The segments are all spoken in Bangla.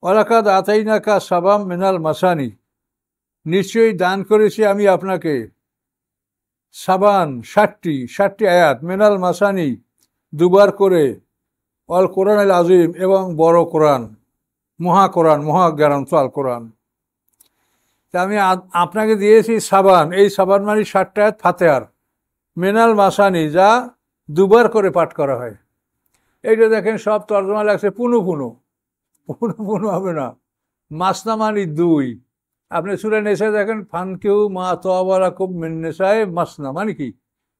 ওয়ালাকাদ আতাইনাকা সাবাম মিনাল মাসানি, নিশ্চয়ই দান করেছি আমি আপনাকে সাবান 60টি আয়াত, মিনাল মাসানি দুবার করে, অল কোরআন আল আজিম এবং বড় কোরআন, মহাগ্রন্থ আল কোরআন। তা আমি আপনাকে দিয়েছি সাবান, এই সাবান মানে 60টা আয়াত ফাতেহার, মিনাল মাসানি যা দুবার করে পাঠ করা হয়। এইটা দেখেন সব তর্জমা লাগছে পুনু পুনু, পুনু পুনু হবে না, মাসনা মানে 2। আপনি সূরা নেসায় দেখেন ফানকিউ মা তাবালাকুম মিন নিসায়ে মাসনা মানে কি,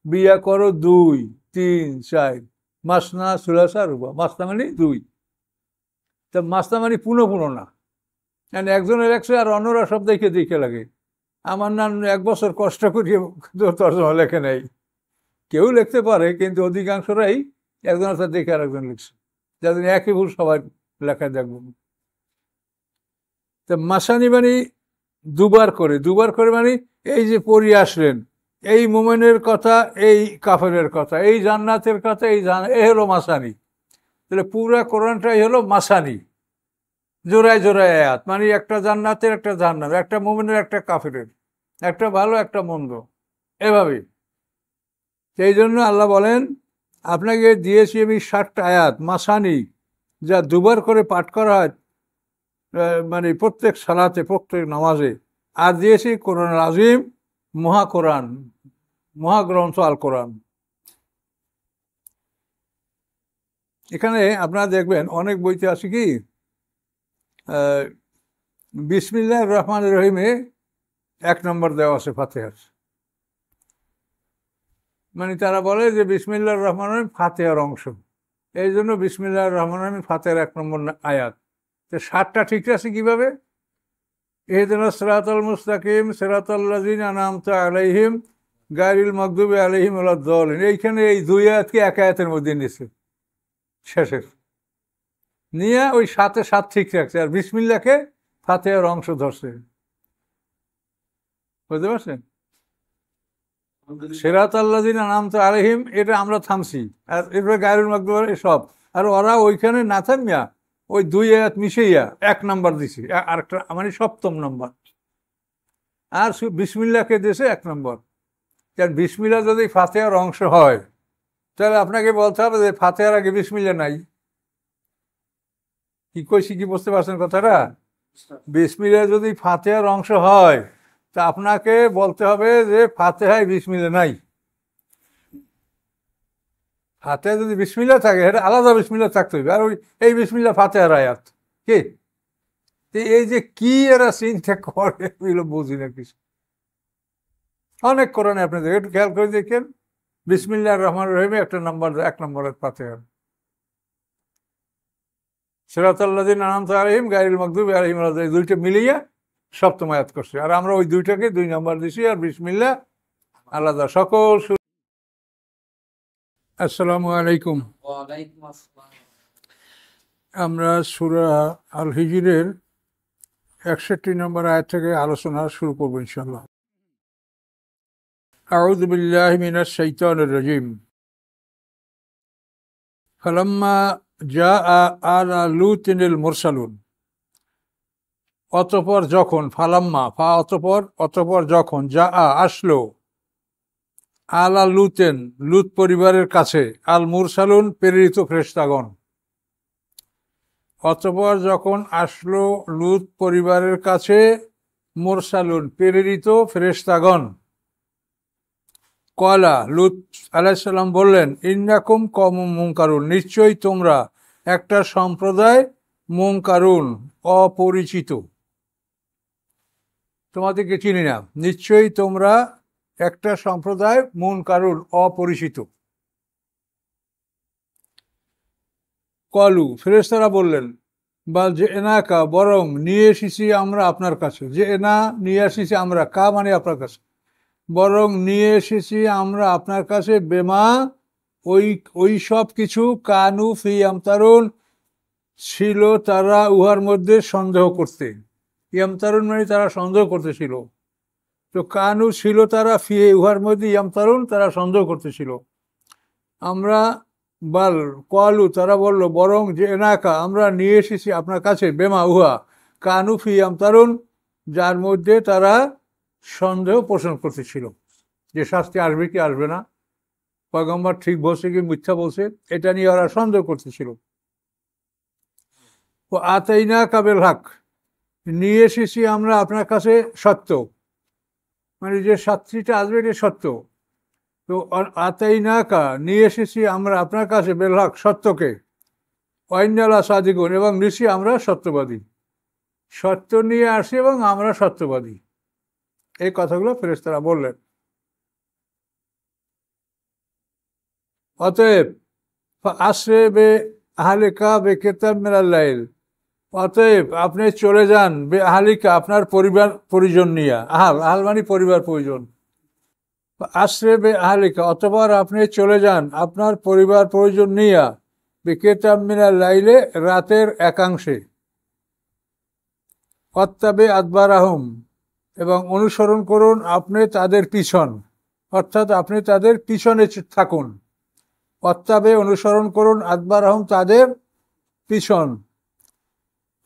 বিয়া করো 2, 3, 4, মাসনা সুলাসা রুবা, মাসনা মানে 2। তা মাসনা মানে পুনঃ পুনঃ না, মানে একজনের 100 আর অন্যরা সব দেখে দেখে লাগে। আমার নাম 1 বছর কষ্ট করিয়ে তর্জমা লেখে নেই, কেউ লিখতে পারে কিন্তু অধিকাংশরাই একজনের সাথে দেখে আর একজন লিখছে, যাদের একই ভুল সবাই লেখায় দেখবেন। তা মাসানি মানে দুবার করে মানে এই যে পড়িয়ে আসলেন, এই মোমেনের কথা, এই কাফেরের কথা, এই জান্নাতের কথা, এই হলো মাসানি। তাহলে পুরা কোরআনটাই হলো মাসানি, জোড়ায় জোড়ায় আয়াত, মানে একটা জান্নাতের, একটা জাহান্নাম, একটা মোমেনের, একটা কাফেরের, একটা ভালো, একটা মন্দ, এভাবে। সেই জন্য আল্লাহ বলেন আপনাকে দিয়েছি আমি 60টা আয়াত মাসানি, যা দুবার করে পাঠ করা হয় মানে প্রত্যেক সালাতে, প্রত্যেক নামাজে। আর দিয়েছি কোরআন আজিম, মহাগ্রন্থ আল কোরআন। এখানে আপনারা দেখবেন অনেক বইতে আছে কি বিসমিল্লাহির রহমানির রহিমে 1 নম্বর দেওয়া আছে ফাতিহার, মানে তারা বলে যে বিসমিল্লাহির রহমানির রহিম ফাতিহার অংশ, এই জন্য বিসমিল্লাহির রহমানির রহিম ফাতিহার 1 নম্বর আয়াত। তো 60টা ঠিক আছে কিভাবে? ইহদিনাস সিরাতাল মুস্তাকিম সিরাতাল্লাযিনা আনআমতা আলাইহিম গায়রিল মাগদুবি আলাইহিম ওয়ালাদ-দাল্লিন, এইখানে এই 2 আয়াতকে 1 আয়াতের মধ্যে নিয়েছে শেষের, নিয়ে ওই 7-এ 7 ঠিক রাখছে, আর বিসমিল্লাহকে ফাতিহার অংশ ধরছে। বুঝতে পারছেন? সিরাতাল্লাযিনা আনআমতা আলাইহিম এটা আমরা থামছি, আর এরপরে গায়রুল মাগদুবি সব, আর ওরা ওইখানে না থামিয়া ওই 2 আয়াত মিশাইয়া 1 নাম্বার দিছে, আরেকটা মানে 7ম নাম্বার, আর বিসমিল্লাহকে দিয়েছে 1 নম্বর। কারণ বিসমিল্লাহ যদি ফাতিহার অংশ হয় তাহলে আপনাকে বলতে হবে যে ফাতিহার আগে বিসমিল্লাহ নাই। কি কইছি, কি বুঝতে পারছেন কথাটা? বিসমিল্লাহ যদি ফাতিহার অংশ হয় তা আপনাকে বলতে হবে যে ফাতিহায় বিসমিল্লাহ নাই। ফাতিহায় যদি বিসমিল্লাহ থাকে এটা আলাদা বিসমিল্লাহ থাকতে হবে, আর ওই এই বিসমিল্লাহ ফাতিহার আয়াত কি, এই যে কি এরা চিন্তা করে এগুলো বুঝি না কিছু। অনেক কোরআনে আপনি দেখেন, একটু খেয়াল করে দেখেন, বিসমিল্লাহির রহমানির রহিমে 1 নম্বরের ফাতিহা, সিরাতাল্লাযিনা আনআমতা আলাইহিম গায়রিল মাগদুবি আলাইহিম ওয়ালাদ-দাল্লিন, 2টা মিলিয়ে 7ম আয়াত করছে, আর আমরা ওই 2টাকে 2 নম্বর দিছি, আর বিসমিল্লাহ আলাদা। সকল আসসালামু আলাইকুম। আমরা সূরা আল হিজরের 61 নম্বর আয়াত থেকে আলোচনা শুরু করব ইনশাআল্লাহ। আউযু বিল্লাহি মিনাশ শাইতানির রাজীম। ফালাম্মা জাআ আলা লুতিনিল মুরসালুন, অতঃপর যখন, ফালাম্মা অতঃপর যখন, জাআ আসলো, আলা লুতেন লুত পরিবারের কাছে, আল মুরসালুন প্রেরিত ফেরেশতাগণ, অতঃপর যখন আসলো লুত পরিবারের কাছে মুরসালুন প্রেরিত ফেরেশতাগণ, কলা লুত আলাইহিস সালাম বললেন, ইন্নাকুম কওমুম মুনকারুন, নিশ্চয়ই তোমরা একটা সম্প্রদায়, মুনকারুন অপরিচিত, তোমাদেরকে চিনি না, নিশ্চয়ই তোমরা একটা সম্প্রদায়, মুনকারুন অপরিচিত। কলু ফেরেশতারা বললেন, বা যে এনাকা বরং নিয়ে এসেছি আমরা আপনার কাছে, যে এনা নিয়ে এসেছি আমরা, কা মানে আপনার কাছে, বরং নিয়ে এসেছি আমরা আপনার কাছে, বেমা ওই সব কিছু, কানু ফি ইয়ামতারুন ছিল তারা উহার মধ্যে সন্দেহ করতে, ইয়ামতারুন মানে তারা সন্দেহ করতেছিল, তো কানু ছিল তারা ফি উহার মধ্যে, ইয়ামতারুন তারা সন্দেহ করতেছিল। আমরা বাল কলু, তারা বলল বরং যে এনাকা আমরা নিয়ে এসেছি আপনার কাছে, বেমা উহা কানু ফিয়াম তারুন, যার মধ্যে তারা সন্দেহ পোষণ করতেছিল যে শাস্তি আসবে কি আসবে না, পয়গম্বর ঠিক বলছে কি মিথ্যা বলছে, এটা নিয়ে ওরা সন্দেহ করতেছিল। ও আতাইনা কাবেল হক, নিয়ে এসেছি আমরা আপনার কাছে সত্য, মানে যে শাস্তিটা আসবে এটা সত্য। তো আতাইনা কা, নিয়ে এসেছি আমরা আপনার কাছে বেল হক, সত্যকে, ওয়াইন্নালা সাদিকুন, এবং নিশ্চয়ই আমরা সত্যবাদী, সত্য নিয়ে আসি এবং আমরা সত্যবাদী। এই কথাগুলো ফেরেশতারা বললেন। অতএব আসরে বে আহলিকা বে কেতাব মিনাল লাইল, অতএব আপনি চলে যান বে আহলিকা, আপনার পরিবার পরিজন নিয়ে, আহাল মানে পরিবার পরিজন, আশ্রে বে আহলিকা, অতঃপর আপনি চলে যান আপনার পরিবার পরিজন নিয়ে, বে কেতাব মিনাল লাইলে, রাতের একাংশে, অত্তাবে আদবারাহুম, এবং অনুসরণ করুন আপনি তাদের পিছন, অর্থাৎ আপনি তাদের পিছনে থাকুন। অত্তাবে অনুসরণ করুন, আদবারাহুম তাদের পিছন,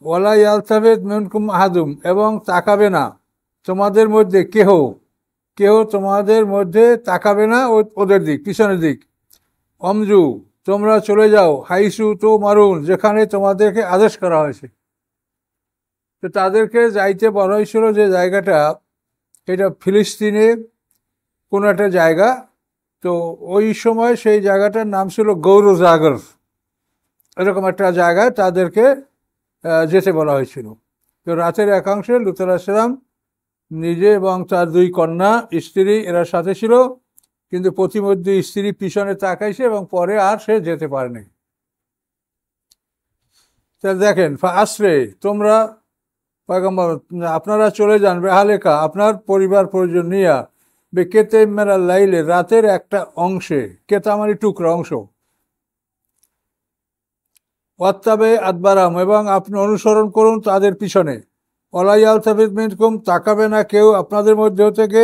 ওয়ালা ইয়ালতাফিত মিনকুম আহাদুম, এবং তাকাবে না তোমাদের মধ্যে কেহ, কেউ তোমাদের মধ্যে তাকাবে না ওদের দিক, পিছনের দিক। অমজু, তোমরা চলে যাও, হাইসু তো মারুন, যেখানে তোমাদেরকে আদেশ করা হয়েছে। তো তাদেরকে যাইতে বলা হয়েছিল যে জায়গাটা, এটা ফিলিস্তিনে কোনো একটা জায়গা। তো ওই সময় সেই জায়গাটার নাম ছিল গৌরজাগর, এরকম একটা জায়গায় তাদেরকে যেতে বলা হয়েছিল। তো রাতের একাংশে লূত আলাইহিস সালাম নিজে এবং তার দুই কন্যা স্ত্রী এরা সাথে ছিল, কিন্তু প্রতিমধ্যে স্ত্রী পিছনে তাকাইছে এবং পরে আর সে যেতে পারেনি। তা দেখেন, আশ্রে তোমরা পয়গম্বর আপনারা চলে যান, বেহালেকা আপনার পরিবার পরিজন নিয়া, বে কেতে মেরা লাইলে, রাতের একটা অংশে, কেতা মানে টুকরা অংশ, ওয়াত্তাবে আদবারাম, এবং আপনি অনুসরণ করুন তাদের পিছনে, ওয়ালাইয়াল তাফিদ মিনকুম, তাকাবে না কেউ আপনাদের মধ্যে থেকে,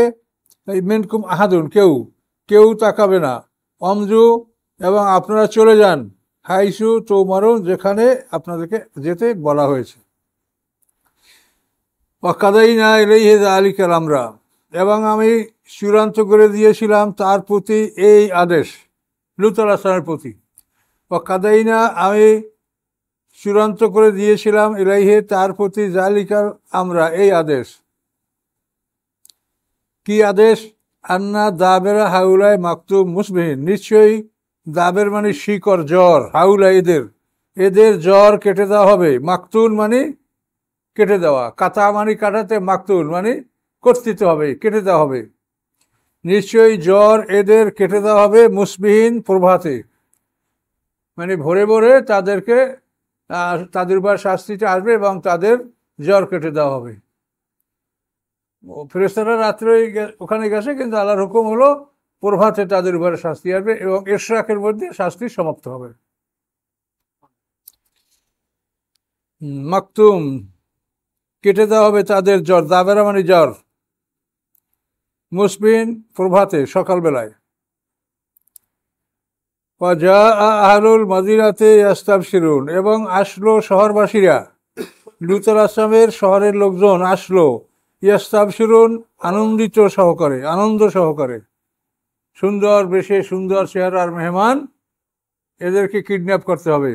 মিনকুম আহাদুন, কেউ কেউ তাকাবে না। অমজু, এবং আপনারা চলে যান, হাইসু তো মারুন, যেখানে আপনাদেরকে যেতে বলা হয়েছে। ওয়াকাদাইনা ইলাইহি যালিকা আমরা, এবং আমি চূড়ান্ত করে দিয়েছিলাম তার প্রতি এই আদেশ, লূত আলাইহিস সালামের প্রতি। ওয়াকাদাইনা, আমি চূড়ান্ত করে দিয়েছিলাম, ইলাইহি তার প্রতি, যালিকা আমরা, এই আদেশ। কি আদেশ? আন্না দাবেরা হাউলায় মাকতুম মুসবিহীন, নিশ্চয়ই দাবের মানে শিকড়, জ্বর, হাউলা এদের, এদের জ্বর কেটে দেওয়া হবে। মাকতুল মানে কেটে দেওয়া, কাতা মানে কাটাতে, মাকতুল মানে কর্তৃত হবে, কেটে দেওয়া হবে। নিশ্চয়ই জ্বর এদের কেটে দেওয়া হবে, মুসবিহীন প্রভাতে, মানে ভোরে ভোরে তাদেরকে তাদের উপর শাস্তিটা আসবে এবং তাদের জ্বর কেটে দেওয়া হবে। ফেরেশতারা রাত্রে ওখানে গেছে, কিন্তু আল্লাহর হুকুম হলো প্রভাতে তাদের উপরে শাস্তি আসবে এবং ইশরাকের মধ্যে শাস্তি সমাপ্ত হবে। মাকতুম, কেটে দেওয়া হবে তাদের জ্বর, দাবেরা মানে জ্বর, মুসবিন প্রভাতে, সকালবেলায়। ওয়াজা আহলুল মাদিনাতে ইয়াস্তাবশিরুন, এবং আসলো শহরবাসীরা, লূত আলাইহিস সালামের শহরের লোকজন আসলো, ইয়াস্তাবশিরুন আনন্দিত সহকারে, আনন্দ সহকারে, সুন্দর বেশে, সুন্দর চেহারার মেহমান, এদেরকে কিডন্যাপ করতে হবে।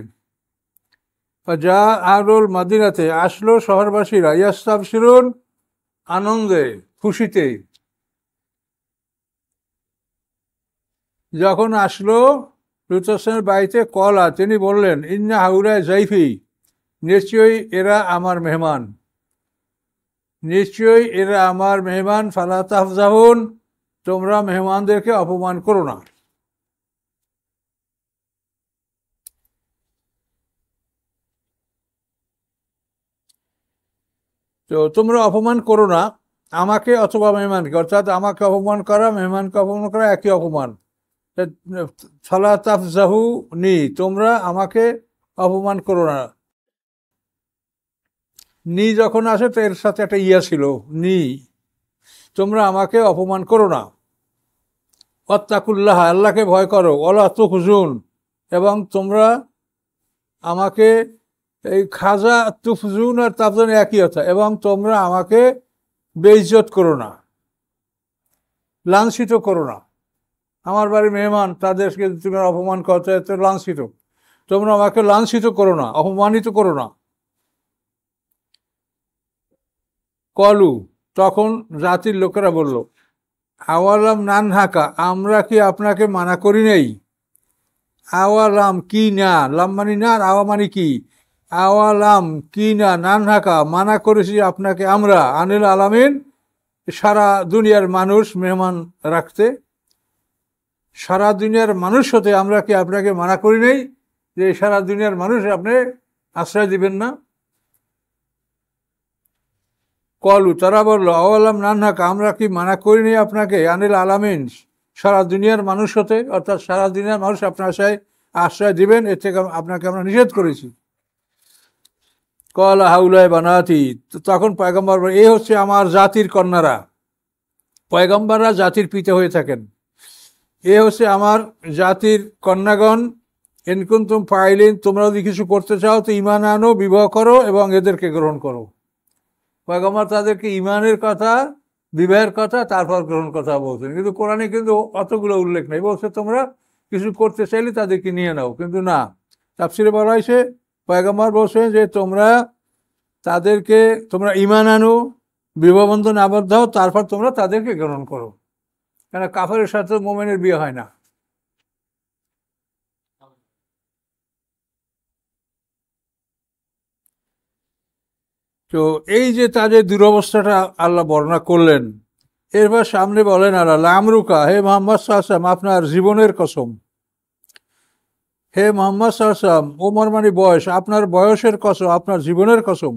যা আহলুল মাদিনাতে, আসলো শহরবাসীরা, ইয়াস্তাবশিরুন আনন্দে, খুশিতে। যখন আসলো লূত আলাইহিস সালামের বাড়িতে, কলা, তিনি বললেন, ইন্না হাউলায় জাইফি, নিশ্চয়ই এরা আমার মেহমান, নিশ্চয়ই এরা আমার মেহমান, ফালা তাফজাহুন, তোমরা মেহমানদেরকে অপমান করো না। তো তোমরা অপমান করো না আমাকে অথবা মেহমানকে, অর্থাৎ আমাকে অপমান করা, মেহমানকে অপমান করা একই অপমান। ফালা তাফজাহু নি, তোমরা আমাকে অপমান করো না। নি যখন আসে তো এর সাথে একটা ইয়া ছিল, নি, তোমরা আমাকে অপমান করো না। ওয়াত্তাকুল্লাহ, আল্লাহকে ভয় করো। ওয়ালা তুখজুন, এবং তোমরা আমাকে এই খাজা তুফজুন আর তাফজুন একই কথা, এবং তোমরা আমাকে বেইজ্জত করো না, লাঞ্ছিত করো না। আমার বাড়ির মেহমান, তাদেরকে তুমি অপমান করতে লাঞ্ছিত, তোমরা আমাকে লাঞ্ছিত করো না, অপমানিত করো না। কলু, তখন জাতির লোকেরা বলল, আওয়ালাম নানহাকা, আমরা কি আপনাকে মানা করি নাই? আওয়ালাম কি না, লাম মানি না, আওয়া মানি কি, আওয়ালাম কি না নানহাকা, মানা করেছি আপনাকে আমরা, আনিল আলামিন, সারা দুনিয়ার মানুষ মেহমান রাখতে, সারা দুনিয়ার মানুষ হতে আমরা কি আপনাকে মানা করি নাই যে সারা দুনিয়ার মানুষ আপনি আশ্রয় দিবেন না? কলু, তারা বলল, আওয়ালাম নানহাকা, আমরা কি মানা করিনি আপনাকে, আনিল আলামিন, সারা দুনিয়ার মানুষ হতে, অর্থাৎ সারা দুনিয়ার মানুষ আপনার আশ্রয় দিবেন, এর থেকে আপনাকে আমরা নিষেধ করেছি। কল হাউলায় বানাতি, তখন পয়গম্বর, এই হচ্ছে আমার জাতির কন্যারা, পয়গম্বররা জাতির পিতা হয়ে থাকেন, এ হচ্ছে আমার জাতির কন্যাগণ, ইনকুনতুম ফাইলিন, তোমরা যদি কিছু করতে চাও তো ঈমান আনো, বিবাহ করো এবং এদেরকে গ্রহণ করো। পয়গম্বর তাদেরকে ঈমানের কথা, বিবাহের কথা, তারপর গ্রহণ কথা বলছেন, কিন্তু কোরআনে কিন্তু অতগুলো উল্লেখ নেই। বলছে তোমরা কিছু করতে চাইলে তাদেরকে নিয়ে নাও, কিন্তু না। তাফসিরে বলা হয়েছে, পয়গম্বর বলছেন যে তোমরা ঈমান আনো, বিবাহ বন্ধনে আবদ্ধ হও, তারপর তোমরা তাদেরকে গ্রহণ করো, কেন কাফেরের সাথে মোমেনের বিয়ে হয় না। তো এই যে তাদের দুরবস্থাটা আল্লাহ বর্ণনা করলেন, এরপর সামনে বলেন আল্লাহ, লামরুকা, হে মোহাম্মদ সাল্লাল্লাহু, আপনার জীবনের কসম, হে মোহাম্মদ সাল্লাল্লাহু, ওমর মানে বয়স, আপনার বয়সের কসম, আপনার জীবনের কসম,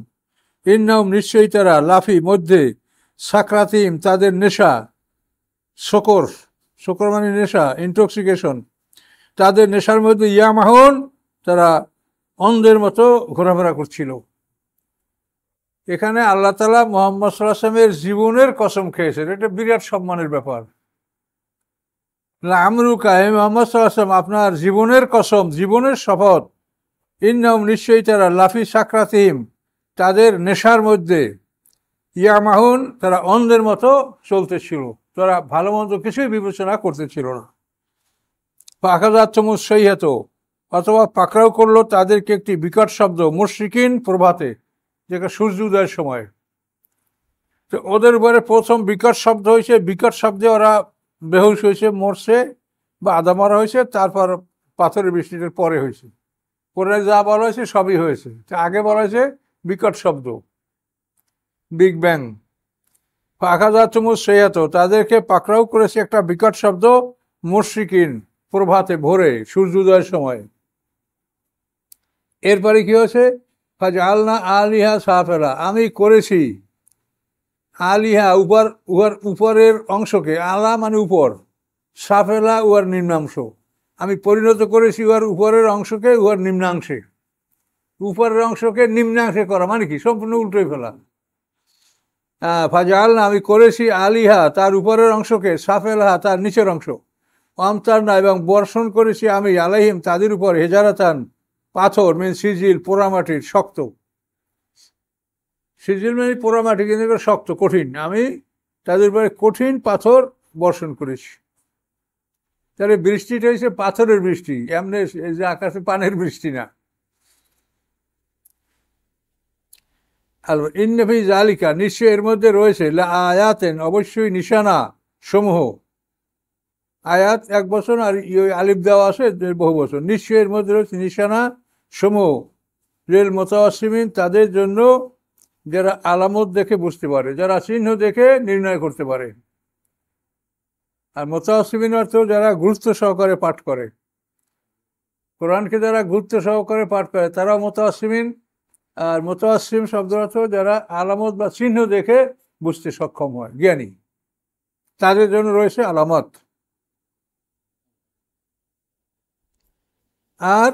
ইন্নাহুম, নিশ্চয়ই তারা, লাফি, মধ্যে, সাকরাতিম, তাদের নেশা, শকর মানে নেশা, ইনটক্সিকেশন, তাদের নেশার মধ্যে, ইয়ামাহুন, তারা অন্ধের মতো ঘোরাফেরা করছিল। এখানে আল্লাহ তাআলা মুহাম্মদ সাল্লাল্লাহু আলাইহি ওয়াসাল্লামের জীবনের কসম খেয়েছেন, এটা বিরাট সম্মানের ব্যাপার। লামরুকা, হে মুহাম্মদ সাল্লাল্লাহু আলাইহি ওয়াসাল্লাম, আপনার জীবনের কসম, জীবনের শপথ, ইন্নাহুম, নিশ্চয়ই তারা, লাফি সাকরাতিহিম, তাদের নেশার মধ্যে, ইয়ামাহুন, তারা অন্ধের মতো চলতেছিল, তারা ভালো মন্দ কিছুই বিবেচনা করতেছিল না। পাখাজাতমুস সৈহাত, অথবা পাকড়াও করলো তাদেরকে একটি বিকট শব্দ, মুশরিকিন, প্রভাতে, যেটা সূর্য উদয়ের সময়। তো ওদের উপরে প্রথম বিকট শব্দ হয়েছে, বিকট শব্দে ওরা বেহুশ হয়েছে, মরছে বা আধা মরা হয়েছে, তারপর পাথরের বৃষ্টিটার পরে হয়েছে। পরে যা বলা হয়েছে সবই হয়েছে, আগে বলা হয়েছে বিকট শব্দ, বিগ ব্যাং। পাখাজাতমুস সৈহাত, তাদেরকে পাকড়াও করেছে একটা বিকট শব্দ, মুশরিকিন, প্রভাতে, ভোরে, সূর্য উদয়ের সময়। এরপরে কি হয়েছে, ফাজআলনা আলিহা সাফেলা, আমি করেছি আলিহা, উপরের অংশকে, আলা মানে উপর, সাফেলা উহার নিম্নাংশ, আমি পরিণত করেছি উহার উপরের অংশকে উহার নিম্নাংশে। উপরের অংশকে নিম্নাংশে করা মানে কি, সম্পূর্ণ উল্টোই ফেলা। ফাজআলনা, আমি করেছি আলিহা, তার উপরের অংশকে, সাফেলাহা, তার নিচের অংশ, আমতারনা, এবং বর্ষণ করেছি আমি, আলাইহিম, তাদের উপর, হেজারাতান, পাথর, মিন সিজিল, পোড়ামাটির, শক্ত। সিজিল মানে পোড়ামাটি, কিন্তু শক্ত, কঠিন। আমি তাদের উপরে কঠিন পাথর বর্ষণ করেছি। তাহলে বৃষ্টিটা হয়েছে পাথরের বৃষ্টি, এমনি যে আকাশে পানের বৃষ্টি না। ইন্না ফি যালিকা, নিশ্চয় এর মধ্যে রয়েছে, আয়াতেন, অবশ্যই নিশানা সমূহ। আয়াত এক বছর, আর আলিফ দেওয়া আছে বহু বছর। নিশ্চয় এর মধ্যে রয়েছে নিশানা সমূহ, রেল মুতাওয়াসসিমিন, তাদের জন্য যারা আলামত দেখে বুঝতে পারে, যারা চিহ্ন দেখে নির্ণয় করতে পারে। আর মুতাওয়াসসিমিন অর্থ যারা গুরুত্ব সহকারে পাঠ করে, কোরআনকে যারা গুরুত্ব সহকারে পাঠ করে তারা মুতাওয়াসসিমিন। আর মুতাওয়াসসিম শব্দ অর্থ যারা আলামত বা চিহ্ন দেখে বুঝতে সক্ষম হয়, জ্ঞানী, তাদের জন্য রয়েছে আলামত। আর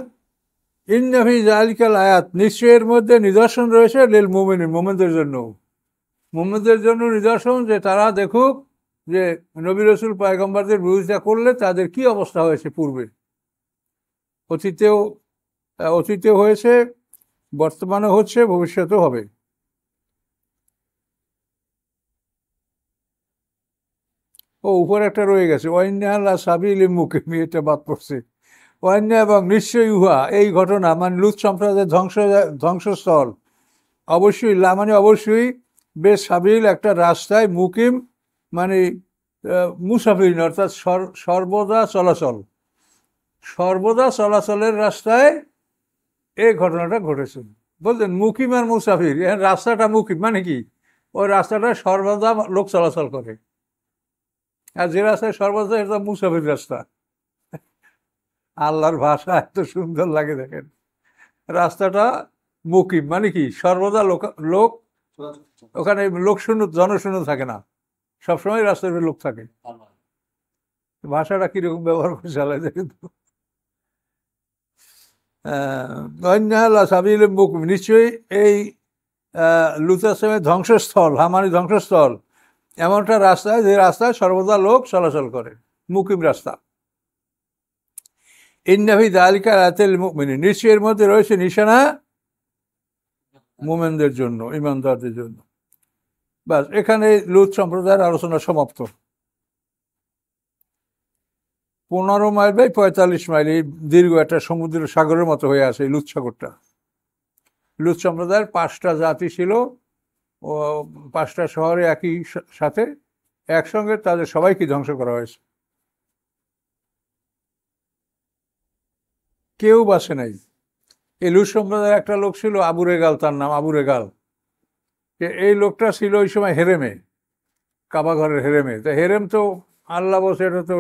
ইন্না ফি যালিকাল আয়াত, নিশ্চয়ের মধ্যে নিদর্শন রয়েছে, লিল মুমিনিন, মুমিনদের জন্য। মুমিনদের জন্য নিদর্শন, যে তারা দেখুক যে নবী রাসূল পয়গম্বরদের বিরোধিতা করলে তাদের কি অবস্থা হয়েছে পূর্বে। অতীতেও অতীতেও হয়েছে, বর্তমানে হচ্ছে, ভবিষ্যতেও হবে। ও উপরে একটা রয়ে গেছে, ওয়াইন্না সাবিল মুকিম, এটা বাদ পড়ছে। ওয়াইন্না এবং নিশ্চয়ই উহা, এই ঘটনা মানে লুত সম্প্রদায়ের ধ্বংসস্থল, অবশ্যই মানে অবশ্যই বেশ সাবিল একটা রাস্তায়, মুকিম মানে মুসাফির, অর্থাৎ সর্বদা চলাচল, সর্বদা চলাচলের রাস্তায় এই ঘটনাটা ঘটেছে। বলতেন মুকিম আর মুসাফির, রাস্তাটা মুকিম মানে কি, ওই রাস্তাটা সর্বদা লোক চলাচল করে, আর যে রাস্তায় সর্বদা এটা মুসাফির রাস্তা। আল্লাহর ভাষা এত সুন্দর লাগে দেখেন। রাস্তাটা মুকিম মানে কি, সর্বদা লোক ওখানে লোক শূন্য, জনশূন্য থাকে না, সবসময় রাস্তায় লোক থাকে। ভাষাটা কিরকম ব্যবহার করে চালায় দেখেন তো। নিশ্চয়ই এই লুতাসেমের ধ্বংসস্থল, হামানি ধ্বংসস্থল এমনটা রাস্তায়, যে রাস্তায় সর্বদা লোক চলাচল করে, মুকিম রাস্তা। ইন্নাফি যালিকা আয়াতুল মুমিনিন, নিশ্চয়ই এর মধ্যে রয়েছে নিশানা মুমিনদের জন্য, ঈমানদারদের জন্য। বাস, এখানে লুত সম্প্রদায়ের আলোচনা সমাপ্ত। 15 মাইল বাই 45 মাইল এই দীর্ঘ একটা সমুদ্র সাগরের মতো হয়ে আছে এই লুত সাগরটা। লুত সম্প্রদায়ের 5টা জাতি ছিল, ও 5টা শহরে একই সাথে একসঙ্গে, তাদের সবাইকে ধ্বংস করা হয়েছে, কেউ বাঁচে নাই। এই লুত সম্প্রদায়ের একটা লোক ছিল আবু রেগাল, তার নাম আবু রেগাল। এই লোকটা ছিল ওই সময় হেরেমে, কাবা ঘরের হেরেমে। তা হেরেম তো আল্লাহ বসে, এটা তো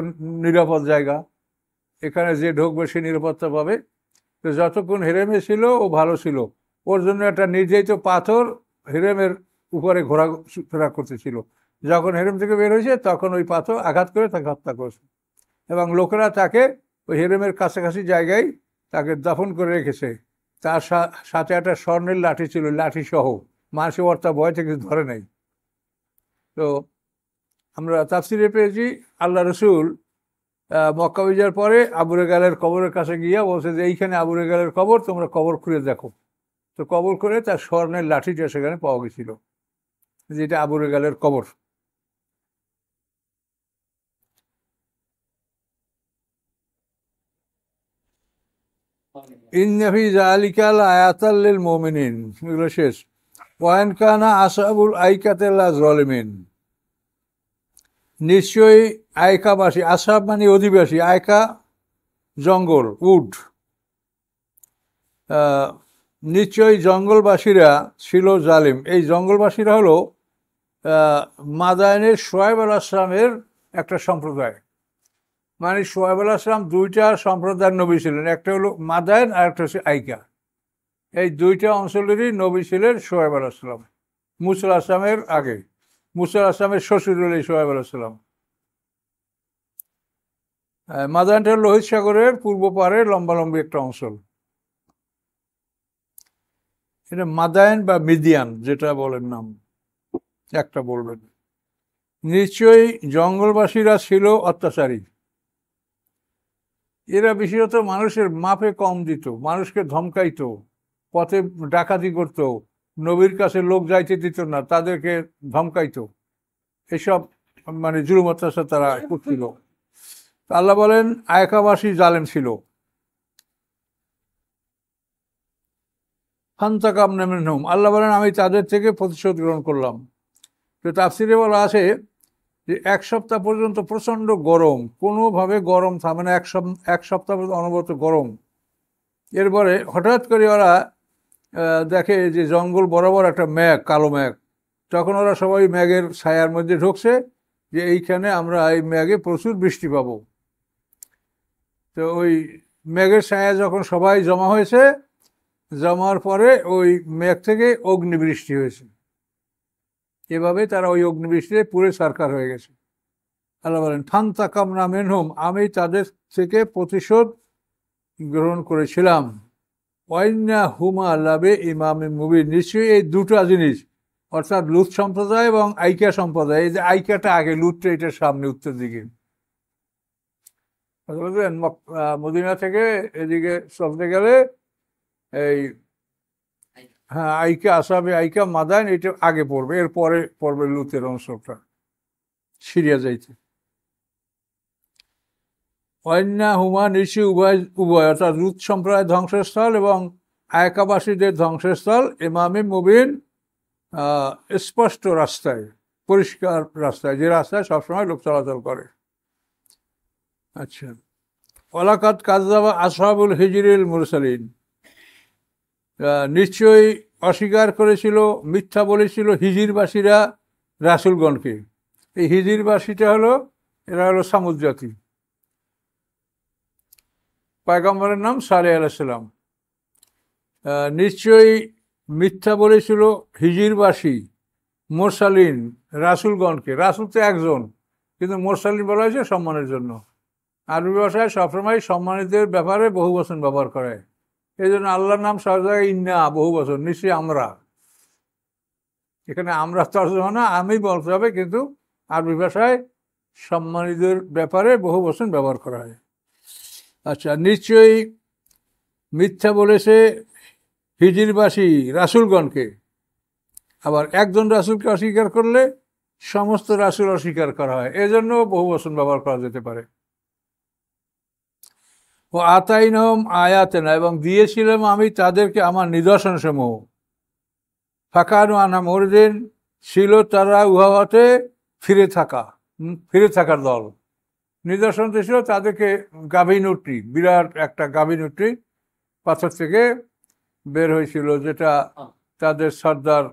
নিরাপদ জায়গা, এখানে যে ঢুকবে সে নিরাপত্তা পাবে। তো যতক্ষণ হেরেমে ছিল ও ভালো ছিল, ওর জন্য একটা নির্যাতিত পাথর হেরেমের উপরে ঘোরাফেরা করতেছিল। যখন হেরেম থেকে বের হয়েছে তখন ওই পাথর আঘাত করে তাকে হত্যা করেছে, এবং লোকেরা তাকে ওই হেরেমের কাছাকাছি জায়গায় তাকে দাফন করে রেখেছে। তার সাথে একটা স্বর্ণের লাঠি ছিল, লাঠি সহ, মানুষের ওর তার ভয় থেকে ধরে নাই। তো আমরা তাফসিরে পেয়েছি আল্লাহ রসুল মক্কা বিজয়ের পরে আবু রেগালের কবরের কাছে গিয়া বলছে যে এইখানে আবু রেগালের কবর, তোমরা কবর খুঁড়ে দেখো। তো কবর করে তার স্বর্ণের লাঠিটা সেখানে পাওয়া গেছিল, যেটা আবু রেগালের কবর। ইন্না ফি যালিকা লাআয়াতাল লিল মুমিনিন, এগুলো শেষ। ওয়া ইন কানা আসহাবুল আইকাতি লাযালিমিন, নিশ্চয়ই আয়কাবাসী, আসহাব মানে অধিবাসী, আয়কা জঙ্গল, উড, নিশ্চয়ই জঙ্গলবাসীরা ছিল জালিম। এই জঙ্গলবাসীরা হলো মাদায়েনের শোয়েব আলাইহিস সালামের একটা সম্প্রদায়। মানে শোয়েব আলাইহিস সালাম 2টা সম্প্রদায়ের নবী ছিলেন, একটা হলো মাদায়েন আর একটা হচ্ছে আইকা। এই 2টা অঞ্চলেরই নবী ছিলেন শোয়েব আলাইহিস সালাম, মুসা আলাইহিস সালামের আগে। মুসা আলাইহিস সালামের শ্বশুর হল শোয়েব আলাইহিস সালাম। মাদায়েনটা লোহিত সাগরের পূর্ব পারে লম্বালম্বি একটা অঞ্চল। এটা মাদায়েন বা মিদিয়ান যেটা বলেন নাম, একটা বলবেন। নিশ্চয়ই জঙ্গলবাসীরা ছিল অত্যাচারী, এরা বিশেষত মানুষের মাপে কম দিত, মানুষকে ধমকাইতো, পথে ডাকাতি করত, নবীর কাছে লোক যাইতে দিত না, তাদেরকে ধমকাইতো, এসব মানে জুলুম অত্যাচার তারা করছিল। আল্লাহ বলেন আয়কাবাসী জালেম ছিল। ফান্তাকামনা মিনহুম, আল্লাহ বলেন আমি তাদের থেকে প্রতিশোধ গ্রহণ করলাম। তো তাফসিরে বলা আছে যে 1 সপ্তাহ পর্যন্ত প্রচণ্ড গরম, কোনোভাবে গরম থামে না, 1 সপ্তাহ পর্যন্ত অনবরত গরম। এরপরে হঠাৎ করে ওরা দেখে যে জঙ্গল বরাবর একটা মেঘ, কালো মেঘ। তখন ওরা সবাই মেঘের ছায়ার মধ্যে ঢুকছে, যে এইখানে আমরা এই মেঘে প্রচুর বৃষ্টি পাবো। তো ওই মেঘের ছায়া যখন সবাই জমা হয়েছে, জমার পরে ওই মেঘ থেকে অগ্নিবৃষ্টি হয়েছে। এভাবে তারা ওই অগ্নিবৃষ্টিতে পুরে সরকার হয়ে গেছে। আল্লাহ বলেন ফান্তাকামনা মিনহুম, আমি তাদের থেকে প্রতিশোধ গ্রহণ করেছিলাম। ওয়াইন্না হুমা লাবে ইমামে মুবিন, নিশ্চয়ই এই 2টা জিনিস, অর্থাৎ লুত সম্প্রদায় এবং আইকা সম্প্রদায়, এই যে আইকাটা আগে, লুতটা এটার সামনে উত্তর দিকে। বুঝলেন? মদিনা থেকে এদিকে চলতে গেলে এই হ্যাঁ আইকা আসাবে আইকা মাদান এটা আগে পড়বে, এরপরে পড়বে লুতের অংশটা সিরিয়া যাইতে। অন্যা হুমা নিশি উভয় অর্থাৎ লুত সম্প্রদায় ধ্বংসস্থল এবং আয়কাবাসীদের ধ্বংসস্থল ইমামে মুবিন, স্পষ্ট রাস্তায়, পরিষ্কার রাস্তায়, যে রাস্তায় সবসময় লোক চলাচল করে। আচ্ছা, ওয়ালাকাদ কাযযাবা আসহাবুল হিজরিল মুরসালিন, নিশ্চয়ই অস্বীকার করেছিল, মিথ্যা বলেছিল হিজিরবাসীরা রাসূলগণকে। এই হিজিরবাসীটা হলো, এরা হলো সামুদ জাতি। পয়গম্বরের নাম সালেহ আলাইহিস সালাম। নিশ্চয়ই মিথ্যা বলেছিল হিজিরবাসী মুরসালিন রাসূলগণকে। রাসূল তো একজন, কিন্তু মুরসালিন বলা হয়েছে সম্মানের জন্য। আরবি ভাষায় সবসময় সম্মানিতের ব্যাপারে বহু বচন ব্যবহার করে, এই জন্য আল্লাহর নাম সব জায়গায় ইন্না, বহু বচন, নিশ্চয়ই আমরা। এখানে আমরা তর্জমা না, আমি বলতে হবে, কিন্তু আরবি ভাষায় সম্মানিতের ব্যাপারে বহু বচন ব্যবহার করা হয়। আচ্ছা, নিশ্চয়ই মিথ্যা বলেছে হিজিরবাসী রাসূলগণকে। আবার একজন রাসূলকে অস্বীকার করলে সমস্ত রাসূল অস্বীকার করা হয়, এজন্য বহু বচন ব্যবহার করা যেতে পারে। ও আতাইনহুম আয়াতিনা, এবং দিয়েছিলাম আমি তাদেরকে আমার নিদর্শন সমূহ। ফাকানু আনহা মুরিদিন, ছিল তারা উহাতে ফিরে থাকার দল। নিদর্শন ছিল তাদেরকে গাভীন উটনি, বিরাট একটা গাভীন উটনি পাথর থেকে বের হয়েছিল, যেটা তাদের সর্দার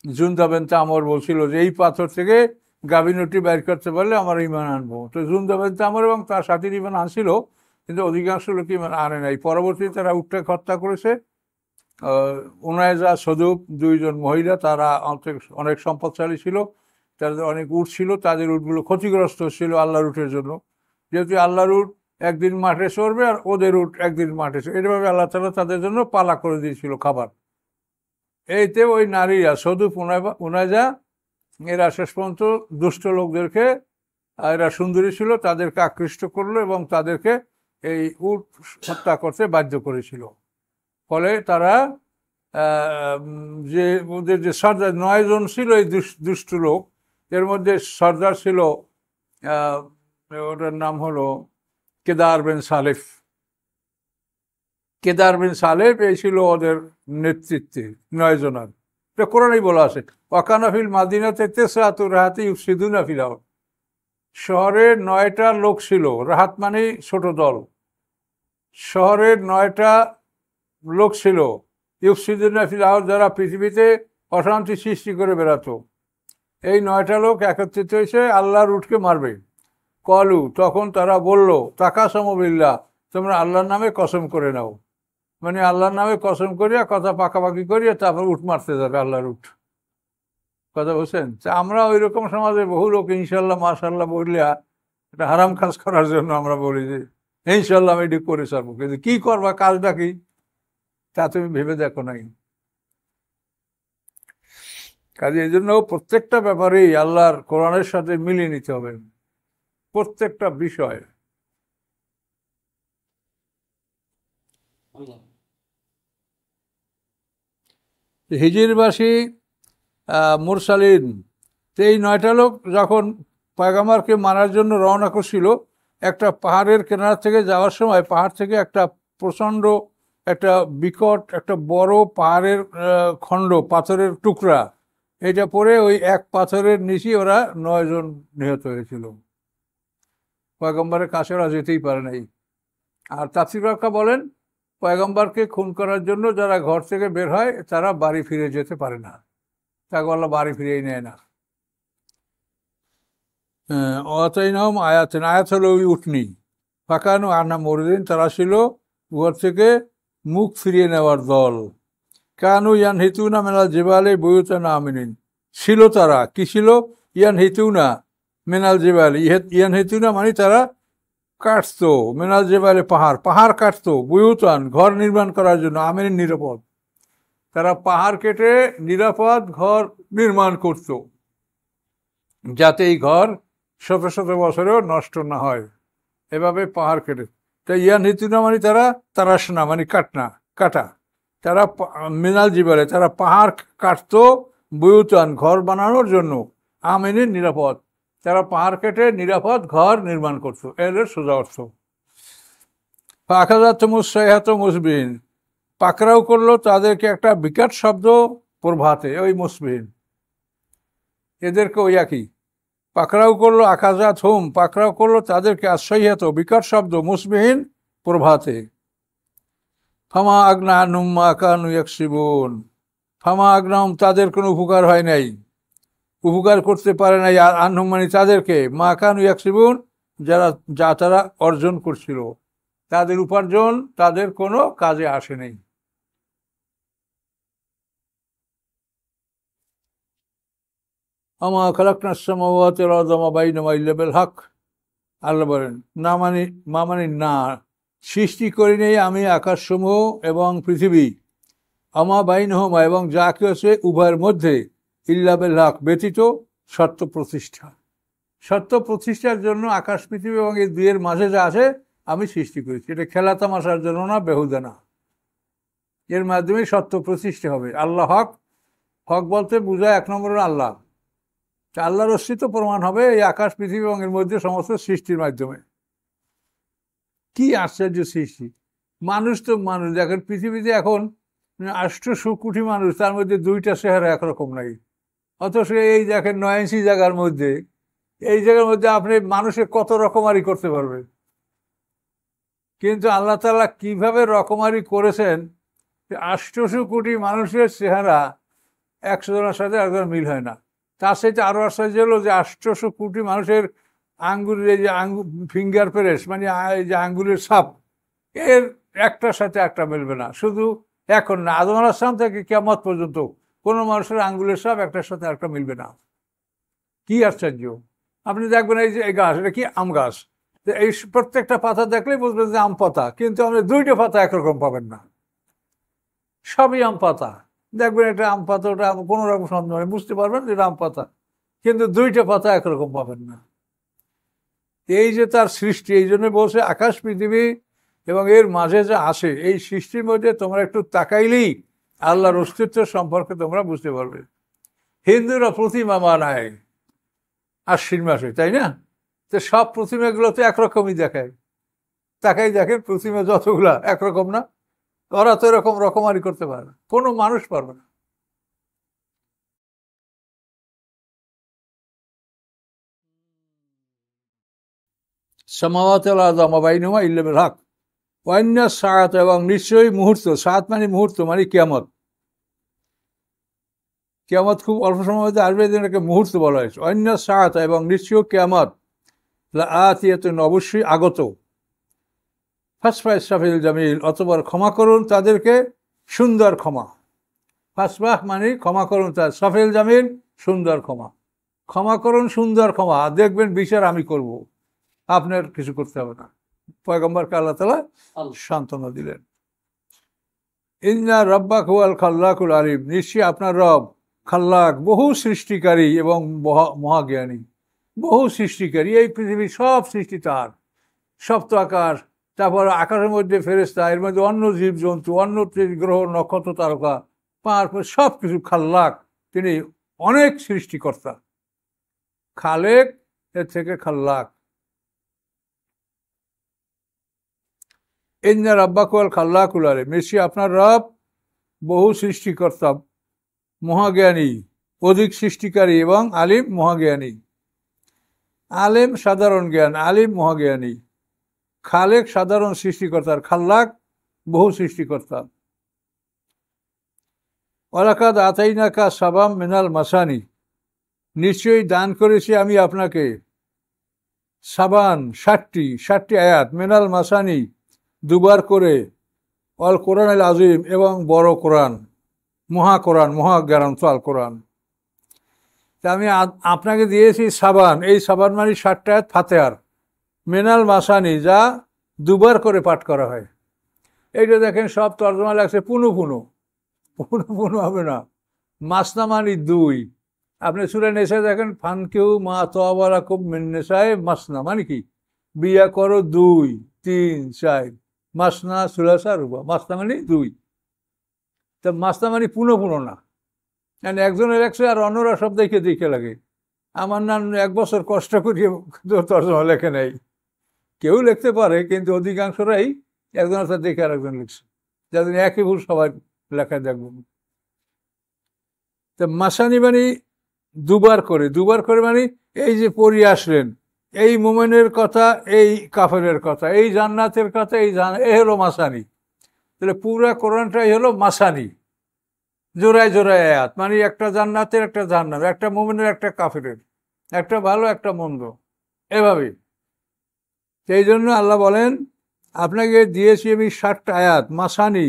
জুনদা বিনতে আমর বলছিল যে এই পাথর থেকে গাভীন উটনি বের করতে পারলে আমার ঈমান আনবো। তো জুনদা বিনতে আমর এবং তার সাথীর ঈমান আনছিল, কিন্তু অধিকাংশ লোক ঈমান আনে নাই। পরবর্তীতে তারা উটটাকে হত্যা করেছে। উনায়জা সদুপ, দুইজন মহিলা, তারা অনেক সম্পদশালী ছিল, তাদের অনেক উট ছিল, তাদের উটগুলো ক্ষতিগ্রস্ত ছিল আল্লাহর উটের জন্য। যেহেতু আল্লাহর উট একদিন মাঠে চড়বে আর ওদের উট একদিন মাঠে চড়বে, এইভাবে আল্লাহ তাআলা তাদের জন্য পালা করে দিয়েছিল খাবার। এইতে ওই নারীরা সদুপ, উনায়জা, এরা শেষ পর্যন্ত দুষ্ট লোকদেরকে, এরা সুন্দরী ছিল, তাদেরকে আকৃষ্ট করলো এবং তাদেরকে এই উট হত্যা করতে বাধ্য করেছিল। ফলে তারা যে ওদের যে সর্দার 9 জন ছিল এই দুষ্ট লোক, এর মধ্যে সর্দার ছিল, ওটার নাম হলো কেদার বিন সালেফ। এই ছিল ওদের নেতৃত্বে 9 জনের। এটা কোরআনেই বলা আছে, ওয়াকানাফিল মাদিনাতে তেসরাতু রাহাতি ইউফসিদুনা ফিল আরদ। শহরের 9টা লোক ছিল, রাহাত মানে ছোট দল। শহরের 9টা লোক ছিল ইউফসিদুনা ফিল আরদ, যারা পৃথিবীতে অশান্তি সৃষ্টি করে বেড়াতো। এই 9টা লোক একত্রিত হয়েছে আল্লাহর উটকে মারবে। কলু, তখন তারা বলল, তাকাসামু বিল্লাহ, তোমরা আল্লাহর নামে কসম করে নাও। মানে আল্লাহর নামে কসম করিয়া, কথা পাকাপাকি করিয়া তারপর উট মারতে যাবে আল্লাহর উট। কথা বলছেন? আমরা ওই রকম সমাজে বহু লোক ইনশাল্লাহ মাশাল্লাহ বললিয়া এটা হারাম কাজ করার জন্য আমরা বলি যে ইনশাল্লাহ আমি এটি করে ছাড়বো, কিন্তু কি করবা, কাজটা কি তা তুমি ভেবে দেখো নাই। কাজে এই জন্য প্রত্যেকটা ব্যাপারেই আল্লাহর কোরআনের সাথে মিলিয়ে নিতে হবে, প্রত্যেকটা বিষয়। হিজিরবাসী মুরসালিন, এই 9টা লোক যখন পয়গম্বরকে মারার জন্য রওনা করছিল, একটা পাহাড়ের কিনারা থেকে যাওয়ার সময় পাহাড় থেকে একটা প্রচণ্ড, একটা বিকট, একটা বড় পাহাড়ের খণ্ড, পাথরের টুকরা, এটা পরে ওই এক পাথরের নিচে ওরা 9 জন নিহত হয়েছিল। পয়গম্বরের কাছে ওরা যেতেই পারে নাই। আর তাফসীরকাররা বলেন, পয়গম্বরকে খুন করার জন্য যারা ঘর থেকে বের হয় তারা বাড়ি ফিরে যেতে পারে না, তাকে আল্লাহ বাড়ি ফিরেই নেয় না। অতাইনহুম আয়াতিনা, আয়াত হলো ওই উটনি। ফাকানু আনহা মুরিদিন, তারা ছিল ঘর থেকে মুখ ফিরিয়ে নেওয়ার দল। কানু ইয়ানহিতুনা মিনাল জিবালি বুয়ুতান আমিনিন, ছিল তারা, কি ছিল? ইয়ানহিতুনা মিনাল জিবালি, ইয়ানহিতুনা মানে তারা কাটতো, মিনাল জিবালি পাহাড় কাটতো, বুয়ুতান ঘর নির্মাণ করার জন্য, আমিনিন নিরাপদ। তারা পাহাড় কেটে নিরাপদ ঘর নির্মাণ করত, যাতে এই ঘর শত শত বছরেও নষ্ট না হয়। এভাবে পাহাড় কেটে। তা ইয়ান হিতুনা মানে তারা তারাসনা মানে কাটা। তারা মিনাল জিবালে তারা পাহাড় কাটতো বুয়ুতান ঘর বানানোর জন্য, আমিনের নিরাপদ। তারা পাহাড় কেটে নিরাপদ ঘর নির্মাণ করতো, এর সোজা অর্থ। পাখাজাত মুসাইহাত মুসবিহীন, পাকড়াও করলো তাদেরকে একটা বিকট শব্দ প্রভাতে, ওই মুসবিহীন এদেরকে ওই একই। পাকড়াও করলো আকাজাত হুম, পাকড়াও করলো তাদেরকে আশ্রয়হাত বিকট শব্দ মুসবিহীন প্রভাতে। ফামা আগনা নুম্মা কানু ইয়াকসিবুন, ফামা আগনাম তাদের কোনো উপকার হয় নাই, উপকার করতে পারে নাই আনহুম মানে তাদেরকে, মা কানু ইয়াকসিবুন যা তারা অর্জন করছিল, তাদের উপার্জন তাদের কোনো কাজে আসে নাই। আমা খালাকনাস সামাওয়াতি ওয়াল আরদা ওয়া মা বাইনাহুমা ইল্লা বিল হক, আল্লাহ বলেন না মানে মা মানে না, সৃষ্টি করি নেই আমি আকাশসমূহ এবং পৃথিবী, আমা বাইনহুমা এবং যা কি আছে উভয়ের মধ্যে, ইল্লা বিল হক ব্যতীত সত্য প্রতিষ্ঠা। সত্য প্রতিষ্ঠার জন্য আকাশ পৃথিবী এবং এই দুইয়ের মাঝে যা আছে আমি সৃষ্টি করেছি, এটা খেলা তামাশার জন্য না, বেহুদা না। এর মাধ্যমে সত্য প্রতিষ্ঠা হবে। আল্লাহ হক, হক বলতে বোঝায় এক নম্বর আল্লাহ, আল্লাহর অস্তিত্ব প্রমাণ হবে এই আকাশ পৃথিবী এবং এর মধ্যে সমস্ত সৃষ্টির মাধ্যমে। কি আশ্চর্য সৃষ্টি! মানুষ তো মানুষ, দেখেন পৃথিবীতে এখন 800 কোটি মানুষ, তার মধ্যে দুইটা চেহারা একরকম নাই। অথচ এই দেখেন 9 ইঞ্চি জায়গার মধ্যে, এই জায়গার মধ্যে আপনি মানুষের কত রকমারি করতে পারবেন। কিন্তু আল্লাহ তাআলা কিভাবে রকমারি করেছেন, 800 কোটি মানুষের চেহারা 100 জনের সাথে একজন মিল হয় না। তার সাথে আরো আশ্চর্য হলো যে 800 কোটি মানুষের আঙ্গুলের এই যে ফিঙ্গার প্রেস মানে এই যে আঙ্গুলের ছাপ, এর একটার সাথে একটা মিলবে না। শুধু এখন না, আদম আলাইহিস সালাম থেকে কিয়ামত পর্যন্ত কোনো মানুষের আঙ্গুলের ছাপ একটার সাথে একটা মিলবে না। কি আশ্চর্য! আপনি দেখবেন এই যে এই গাছ, এটা কি আম গাছ, এই প্রত্যেকটা পাতা দেখলেই বুঝবেন যে আম পাতা, কিন্তু আপনি দুইটা পাতা একরকম পাবেন না, সবই আম পাতা। দেখবেন এটা আম পাতা, ওটা কোনো রকম সন্দেহ নেই, বুঝতে পারবেন এটা আম পাতা, কিন্তু দুইটা পাতা একরকম পাবেন না। এই যে তার সৃষ্টি, এই জন্য বলছে আকাশ পৃথিবী এবং এর মাঝে যা আসে, এই সৃষ্টির মধ্যে তোমরা একটু তাকাইলেই আল্লাহর অস্তিত্ব সম্পর্কে তোমরা বুঝতে পারবে। হিন্দুরা প্রতিমা বানায় আশ্বিন মাসে, তাই না? তো সব প্রতিমাগুলো তো একরকমই দেখায়, তাকাই দেখেন প্রতিমা যতগুলা একরকম না, ওরা তো এরকম রকমারি করতে পারে না, কোনো মানুষ পারবে না। সামাওয়াতি ওয়াল আরদা ওয়া মা বাইনাহুমা ইল্লা বিল হক ওয়া ইন্না সাআতা এবং নিশ্চয়ই মুহূর্ত, সাআত মানে মুহূর্ত মানে কিয়ামত। কিয়ামত খুব অল্প সময়ের মধ্যে আসবে, এটাকে মুহূর্ত বলা হয়েছে। ওয়া ইন্না সাআতা এবং নিশ্চয়ই কিয়ামত লাআতিয়াতুন অবশ্যই আগত। ফাসফা ইসরাফিল জামিল, অতঃপর ক্ষমা করুন তাদেরকে সুন্দর ক্ষমা। ফাসফাহ মানে ক্ষমা করুন, তার সাফিল জামিল সুন্দর ক্ষমা, ক্ষমা করুন সুন্দর ক্ষমা, দেখবেন বিচার আমি করব, আপনার কিছু করতে হবে না। পয়গম্বরকে আল্লাহ তাআলা সান্ত্বনা দিলেন। ইন্না রাব্বাক হুয়াল খাল্লাকুল আলিম, নিশ্চয়ই আপনার রব খাল্লাক বহু সৃষ্টিকারী এবং মহাজ্ঞানী। বহু সৃষ্টিকারী, এই পৃথিবীর সব সৃষ্টি তার, সপ্ত আকাশ, তারপর আকাশের মধ্যে ফেরেশতা, এর মধ্যে অন্য জীবজন্তু, অন্য গ্রহ নক্ষত্র তারকা, তারপর সব কিছু খাল্লাক, তিনি অনেক সৃষ্টিকর্তা। খালেক এর থেকে খাল্লাক। ইন্না রাব্বাকা ওয়াল খাল্লাকুল আলিম, নিশ্চয়ই আপনার রব বহু সৃষ্টিকর্তা, মহাজ্ঞানী, অধিক সৃষ্টিকারী এবং আলিম মহাজ্ঞানী। আলেম সাধারণ জ্ঞান, আলিম মহাজ্ঞানী। খালেক সাধারণ সৃষ্টিকর্তার, খাল্লাক বহু সৃষ্টিকর্তা। ওয়ালাকাদ আতাইনাকা সাবাম মিনাল মাসানি, নিশ্চয়ই দান করেছি আমি আপনাকে সাবান 60টি আয়াত, মিনাল মাসানি দুবার করে, অল কোরআন আল আজিম এবং বড় কোরআন, মহাকোরআন, মহাগ্রন্থ আল কোরআন। তা আমি আপনাকে দিয়েছি সাবান, এই সাবান মানে 60টা আয়াত ফাতিহার, মিনাল মাসানি যা দুবার করে পাঠ করা হয়। এইটা দেখেন সব তর্জমা লাগছে পুনু পুনু, পুনু পুনু হবে না, মাসনা মানে 2। আপনি সূরা নিসা দেখেন ফানকিহু মা তাবা লাকুম মিন নিসায়ে মাসনা মানে কি, বিয়া করো 2 3 4 মাসনা সুলাসা রুবা, মাসনা মানে 2, তা মাসনা মানে পুনঃ পুনঃ না, মানে একজনের লেখছে আর অন্যরা সব দেখে দেখে লাগে। আমার নাম 1 বছর কষ্ট করিয়ে তর্জমা লেখে নাই, কেউ লিখতে পারে কিন্তু অধিকাংশরাই একজনের সাথে দেখে আর একজন লিখছে, যাদের একই ভুল সবাই লেখায় দেখবেন। তা মাসানি মানে দুবার করে মানে এই যে পড়িয়ে আসলেন, এই মোমেনের কথা, এই কাফেরের কথা, এই জান্নাতের কথা, এই হলো মাসানি। তাহলে পুরা কোরআনটাই হলো মাসানি, জোড়ায় জোড়ায় আয়াত, মানে একটা জান্নাতের একটা জাহান্নামের, একটা মোমেনের একটা কাফেরের, একটা ভালো একটা মন্দ, এভাবে। সেই জন্য আল্লাহ বলেন আপনাকে দিয়েছি আমি 60টা আয়াত মাসানি,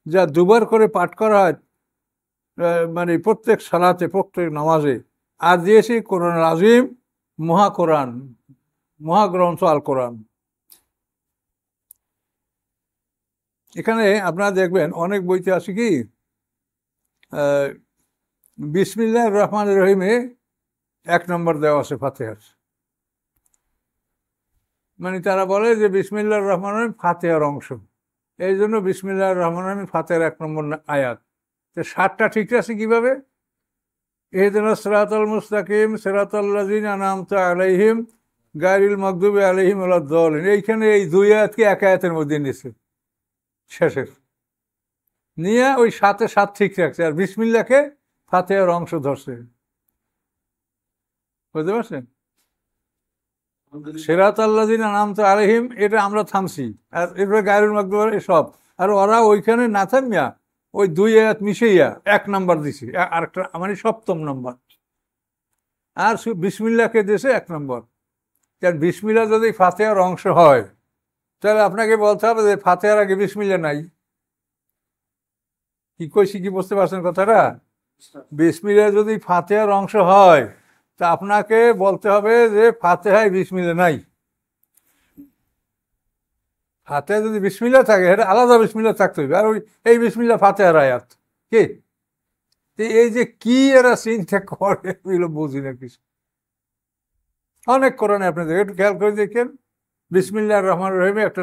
যা দুবার করে পাঠ করা হয়, মানে প্রত্যেক সালাতে, প্রত্যেক নামাজে। আর দিয়েছি কোরআন আজিম, মহাকোরআন, মহাগ্রন্থ আল কোরআন। এখানে আপনারা দেখবেন অনেক বইতে আছে কি বিসমিল্লাহির রহমানির রহিমে 1 নম্বর দেওয়া আছে ফাতিহার, মানে তারা বলে যে বিসমিল্লাহির রহমানির রহিম ফাতিহার অংশ, এই জন্য বিসমিল্লাহির রহমানির রহিম ফাতিহার 1 নম্বর আয়াত। তো 60টা ঠিক আছে কিভাবে? ইহদিনাস সিরাতাল মুস্তাকিম সিরাতাল্লাযিনা আন'আমতা আলাইহিম গায়রিল মাগদুবি আলাইহিম ওয়ালাদ-দাল্লিন, এইখানে এই 2 আয়াতকে 1 আয়াতের মধ্যে নিয়েছে শেষের, নিয়ে ওই 7-এ 7 ঠিক রাখছে, আর বিসমিল্লাহকে ফাতিহার অংশ ধরছে। বুঝতে পারছেন? সিরাতাল্লাযিনা আন'আমতা আলাইহিম এটা আমরা থামছি, আর এরপরে গায়রুল মাগদুবি সব, আর ওরা ওইখানে না থামিয়া ওই 2 আয়াত মিশাইয়া 1 নাম্বার দিছে, আরেকটা মানে 7ম নম্বর, আর বিসমিল্লাহকে দিয়েছে 1 নম্বর। কারণ বিসমিল্লাহ যদি ফাতিহার অংশ হয় তাহলে আপনাকে বলতে হবে যে ফাতিহার আগে বিসমিল্লাহ নাই। কি কইছি, কি বুঝতে পারছেন কথাটা? বিসমিল্লাহ যদি ফাতিহার অংশ হয় তা আপনাকে বলতে হবে যে ফাতিহায় বিসমিল্লাহ নাই। ফাতিহায় যদি বিসমিল্লাহ থাকে এটা আলাদা বিসমিল্লাহ থাকতে হবে, আর ওই এই বিসমিল্লাহ ফাতিহার আয়াত কি, এই যে কি এরা চিন্তা করে এগুলো বুঝি না কিছু। অনেক কোরআনে আপনি দেখেন, একটু খেয়াল করে দেখেন, বিসমিল্লাহির রহমানির রহিমে 1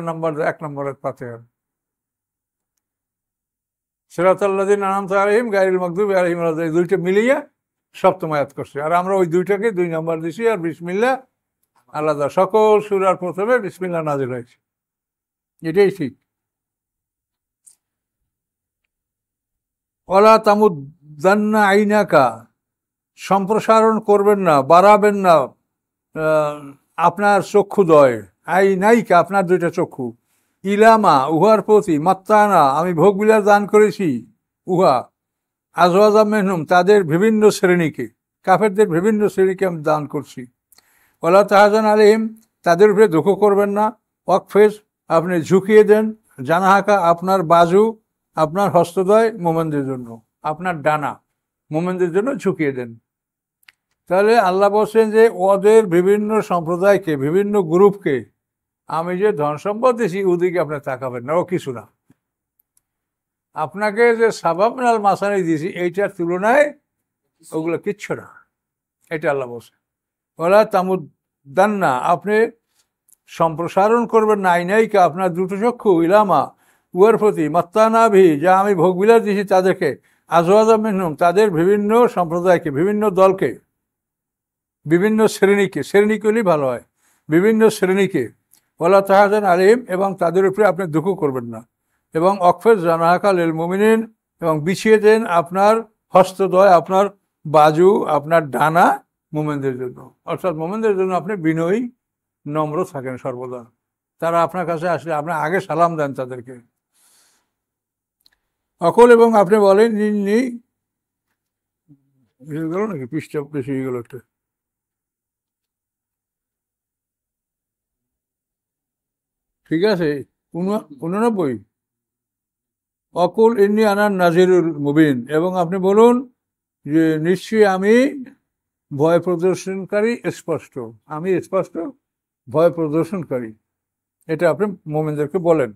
নম্বরের ফাতিহা, সিরাতাল্লাযিনা আন'আমতা আলাইহিম গায়রিল মাগদুবি আলাইহিম ওয়ালাদ-দাল্লিন, এই 2টা মিলিয়ে 7ম আয়াত করছে, আর আমরা ওই 2টাকে 2 নম্বর দিছি, আর বিসমিল্লাহ আলাদা। সকল সূরার প্রথমে বিসমিল্লাহ নাযিল হয়েছে, এটাই ঠিক। ওয়ালা তামুদ্দান্না আইনাকা, সম্প্রসারণ করবেন না, বাড়াবেন না আপনার চক্ষুদয়, আইনাইকা আপনার 2টা চক্ষু, ইলামা উহার প্রতি, মাত্তানা আমি ভোগবিলাস দান করেছি, উহা আজওয়াজা মিনহুম তাদের বিভিন্ন শ্রেণীকে, কাফেরদের বিভিন্ন শ্রেণীকে আমি দান করছি। ওয়ালা তাহজান আলাইহিম তাদের উপরে দুঃখ করবেন না, ওয়াকফেজ আপনি ঝুঁকিয়ে দেন, জানাহাকা আপনার বাজু, আপনার হস্তদয় মোমেনদের জন্য, আপনার ডানা মোমেনদের জন্য ঝুঁকিয়ে দেন। তাহলে আল্লাহ বলছেন যে ওদের বিভিন্ন সম্প্রদায়কে, বিভিন্ন গ্রুপকে আমি যে ধন সম্পদ দিয়েছি ওদিকে আপনি তাকাবেন না, ও কিছু না। আপনাকে যে সাবাব মিনাল মাসানি দিয়েছি এইটার তুলনায় ওগুলো কিচ্ছু না, এটা আল্লাহ বলছে। ওলা তামুদ্দান্না আপনি সম্প্রসারণ করবেন না, আইনাইকা আপনার 2টো চক্ষু, ইলামা উয়ার প্রতি, মাত্তানাভি যা আমি ভোগবিলাস দিয়েছি তাদেরকে, আজওয়াজা মিনহুম তাদের বিভিন্ন সম্প্রদায়কে, বিভিন্ন দলকে, বিভিন্ন শ্রেণীকে, শ্রেণী করলেই ভালো হয়, বিভিন্ন শ্রেণীকে। ওয়ালা তাহজান আলাইহিম এবং তাদের উপরে আপনি দুঃখ করবেন না, এবং অকফেজ জানাহাকা লিল মুমিনিন এবং বিছিয়ে দেন আপনার হস্তদ্বয়, আপনার বাজু, আপনার ডানা মোমেনদের জন্য, অর্থাৎ মোমেনদের জন্য আপনি বিনয়ী নম্র থাকেন সর্বদা। তারা আপনার কাছে আসলে আপনি আগে সালাম দেন তাদেরকে। অকল এবং আপনি বলেন নিন্নি গেল নাকি, পৃষ্ঠা বেশি হয়ে গেল একটা, ঠিক আছে 89। অকুল ইন্নি আনার নাজিরুল মুবিন এবং আপনি বলুন যে নিশ্চয়ই আমি ভয় প্রদর্শনকারী স্পষ্ট, আমি স্পষ্ট ভয় প্রদর্শনকারী, এটা আপনি মোমেনদেরকে বলেন।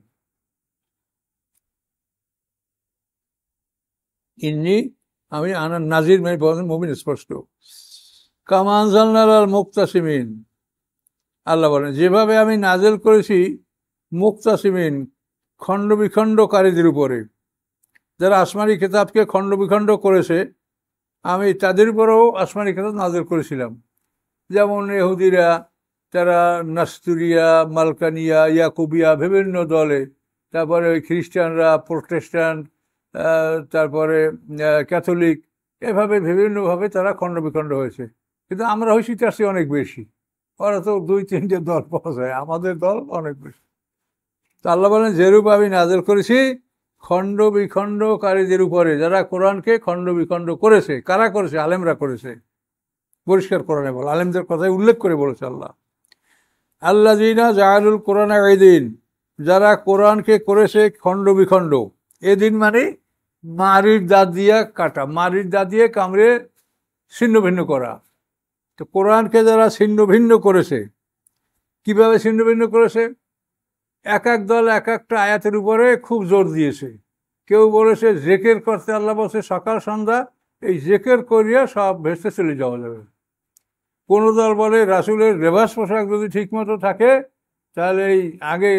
ইন্নি আমি আনার নাজির মানে বলেন মুবিন স্পষ্ট। কামা আনজালনা আলাল মুক্তাসিমিন আল্লাহ বলেন, যেভাবে আমি নাজেল করেছি মুক্তাসিমিন, খণ্ড বিখণ্ডকারীদের উপরে, যারা আসমানি কিতাবকে খণ্ড বিখণ্ড করেছে, আমি তাদের উপরেও আসমানি কিতাব নাজেল করেছিলাম। যেমন ইহুদিরা, তারা নাস্তুরিয়া, মালকানিয়া, ইয়াকুবিয়া বিভিন্ন দলে, তারপরে ওই খ্রিস্টানরা, প্রোটেস্ট্যান্ট, তারপরে ক্যাথলিক, এভাবে বিভিন্নভাবে তারা খণ্ড বিখণ্ড হয়েছে। কিন্তু আমরা হয়েছি তার চেয়ে অনেক বেশি। ওরা তো 2-3টে দল পাওয়া যায়, আমাদের দল অনেক বেশি। তো আল্লাহ বলেন, যেরূপ আমি নাজেল করেছি খণ্ড বিখণ্ডকারীদের উপরে, যারা কোরআনকে খণ্ড বিখণ্ড করেছে। কারা করেছে? আলেমরা করেছে। পরিষ্কার কোরআনে বল, আলেমদের কথাই উল্লেখ করে বলেছে আল্লাহ। আল্লাযীনা জাআলুল কোরআন ঈদিন, যারা কোরআনকে করেছে খণ্ড বিখণ্ড। এদিন মানে মারির দাঁত দিয়া কাটা, মারির দাঁত দিয়ে কামড়ে ছিন্ন ভিন্ন করা। তো কোরআনকে যারা ছিন্ন ভিন্ন করেছে, কিভাবে ছিন্ন ভিন্ন করেছে? এক এক দল এক একটা আয়াতের উপরে খুব জোর দিয়েছে। কেউ বলেছে জেকের করতে, আল্লাহ বলছে সকাল সন্ধ্যা এই জেকের করিয়া সব ভেসে চলে যাওয়া যাবে। কোনো দল বলে রাসূলের লেবাস পোশাক যদি ঠিকমতো থাকে তাহলে এই আগে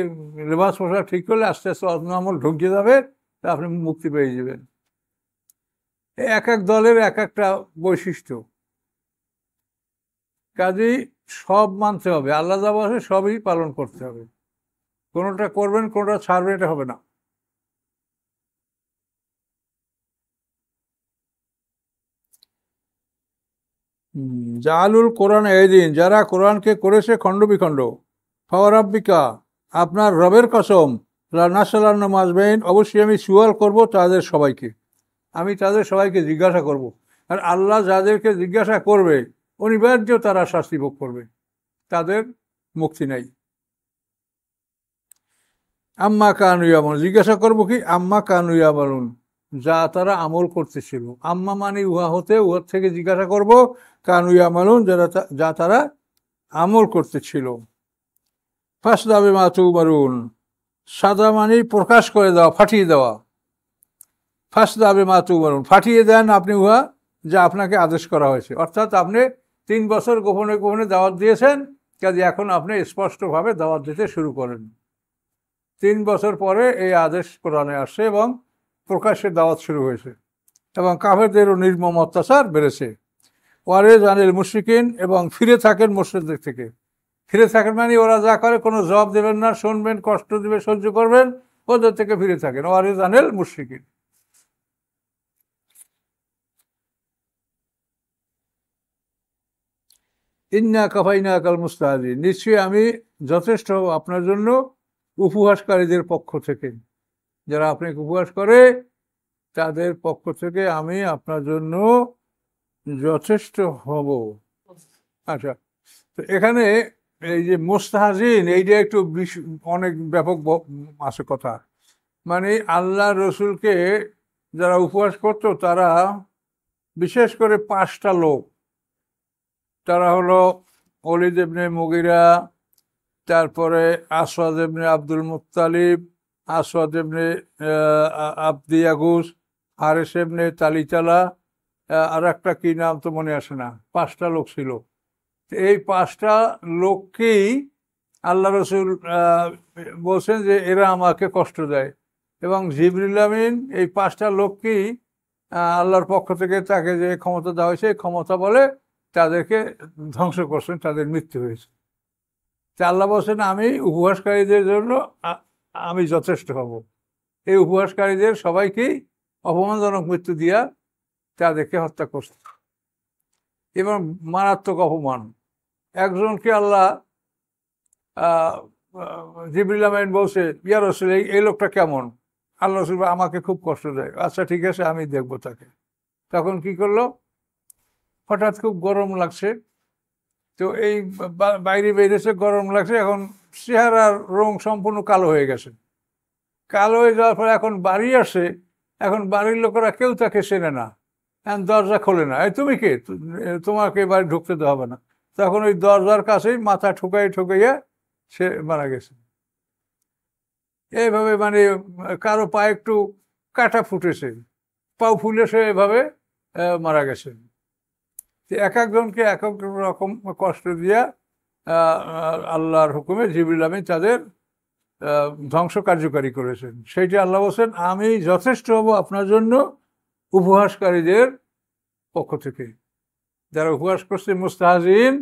লেবাস পোশাক ঠিক করলে আস্তে আস্তে অদনামল ঢুকিয়ে যাবে, তা আপনি মুক্তি পেয়ে যাবেন। এক এক দলের এক একটা বৈশিষ্ট্য। কাজেই সব মানতে হবে, আল্লাহ যা বলে সবই পালন করতে হবে। কোনোটা করবেন কোনোটা ছাড়বেন, এটা হবে না। জাআলুল কোরআন ঈদিন, যারা কোরআনকে করেছে খণ্ড বিখণ্ড। ফাওয়ারাব্বিকা, আপনার রবের কসম, লানাসআলান্না মাজমাইন, অবশ্যই আমি সুয়াল করব তাদের সবাইকে। আমি তাদের সবাইকে জিজ্ঞাসা করব। আর আল্লাহ যাদেরকে জিজ্ঞাসা করবে অনিবার্য তারা শাস্তি ভোগ করবে, তাদের মুক্তি নাই। আম্মা কানু ইয়ামালুন, জিজ্ঞাসা করবো কি? আম্মা কানু ইয়ামালুন, যা তারা আমল করতেছিল। আম্মা মানে উহা হতে, উহার থেকে জিজ্ঞাসা করব। কানু ইয়ামালুন, যা তারা আমল করতেছিল। ফাসদা বিমা তু'মারুন, সাদা মানে প্রকাশ করে দেওয়া, ফাটিয়ে দেওয়া। ফাসদা বিমা তু'মারুন, ফাটিয়ে দেন আপনি উহা যা আপনাকে আদেশ করা হয়েছে। অর্থাৎ আপনি 3 বছর গোপনে গোপনে দাওয়াত দিয়েছেন, কাজে এখন আপনি স্পষ্টভাবে দাওয়াত দিতে শুরু করেন। 3 বছর পরে এই আদেশ কোরআনে আসছে এবং প্রকাশ্যে দাওয়াত শুরু হয়েছে, এবং কাফেরদেরও নির্মম অত্যাচার বেড়েছে। ওয়ারে জানিল মুশরিকিন, এবং ফিরে থাকেন মুশরিকদের থেকে। ফিরে থাকেন মানে ওরা যা করে কোনো জবাব দেবেন না, শুনবেন, কষ্ট দেবে, সহ্য করবেন, ওদের থেকে ফিরে থাকেন। ওয়ারে জানিল মুশরিকিন। ইন্না কাফাইনাকাল মুস্তাহজিন, নিশ্চয়ই আমি যথেষ্ট আপনার জন্য উপহাসকারীদের পক্ষ থেকে। যারা আপনাকে উপহাস করে তাদের পক্ষ থেকে আমি আপনার জন্য যথেষ্ট হব। আচ্ছা, তো এখানে এই যে মুস্তাহজিন, এইটা একটু অনেক ব্যাপক আছে কথা। মানে আল্লাহ রসুলকে যারা উপহাস করতো তারা বিশেষ করে 5টা লোক, তারা হলো ওলীদ ইবনে মুগীরা, তারপরে আসওয়াদ ইবনে আব্দুল মুত্তালিব, আসওয়াদ ইবনে আব্দি ইয়াগুস, হারেস ইবনে তালিতালা, আর একটা কি নাম তো মনে আসে না। 5টা লোক ছিল। এই 5টা লোককেই আল্লাহ রসুল বলছেন যে এরা আমাকে কষ্ট দেয়, এবং জিবরিল আমিন এই 5টা লোককেই আল্লাহর পক্ষ থেকে তাকে যে ক্ষমতা দেওয়া হয়েছে, এই ক্ষমতা বলে তাদেরকে ধ্বংস করছেন, তাদের মৃত্যু হয়েছে। তা আল্লাহ বলছেন আমি উপহাসকারীদের জন্য আমি যথেষ্ট হব। এই উপহাসকারীদের সবাইকেই অপমানজনক মৃত্যু দিয়া তাদেরকে হত্যা করছে, এবং মারাত্মক অপমান। একজনকে আল্লাহ জিবরিল আমিন বলছে, ইয়া রাসূল এই লোকটা কেমন? আল্লাহ রাসূল আমাকে খুব কষ্ট দেয়। আচ্ছা ঠিক আছে, আমি দেখবো তাকে। তখন কি করলো? হঠাৎ খুব গরম লাগছে, তো এই বাইরে বেরিয়েছে, গরম লাগছে, এখন চেহারার রং সম্পূর্ণ কালো হয়ে গেছে। কালো হয়ে যাওয়ার পর এখন বাড়ি আসে, এখন বাড়ির লোকেরা কেউ তাকে চেনে না, এখন দরজা খোলে না। এই তুমি কে? তোমাকে বাড়ি ঢুকতে দেওয়া হবে না। তখন ওই দরজার কাছেই মাথা ঠুকাইয়া সে মারা গেছে। এইভাবে মানে কারো পায়ে একটু কাটা ফুটেছে, পাও ফুলে সে এভাবে মারা গেছে। এক একজনকে এক এক রকম কষ্ট দিয়া আল্লাহর হুকুমে জিবরিল আমিন তাদের ধ্বংস কার্যকারী করেছেন। সেইটা আল্লাহ বলছেন আমি যথেষ্ট হব আপনার জন্য উপহাসকারীদের পক্ষ থেকে। যারা উপহাস করছে মুস্তাহজিন,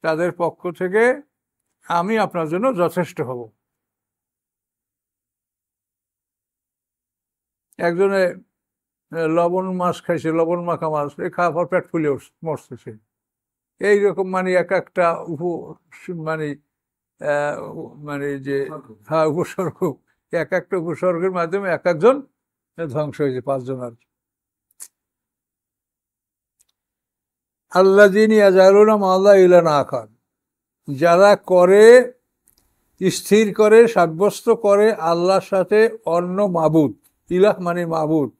তাদের পক্ষ থেকে আমি আপনার জন্য যথেষ্ট হব। একজনে লবণ মাছ খাইছে, লবণ মাখা মাছ, এই খাওয়ার পর পেট ফুলে মরছে সে। এইরকম মানে এক একটা মানে মানে যে হ্যাঁ উপসর্গ, এক একটা উপসর্গের মাধ্যমে এক একজন ধ্বংস হয়েছে, 5 জন আর কি। আল্লাযীনা ইয়াজআলুনা মা'আল্লাহি ইলাহান আখার, যারা করে স্থির করে সাব্যস্ত করে আল্লাহর সাথে অন্য মাবুদ, ইলাহ মানে মাবুদ,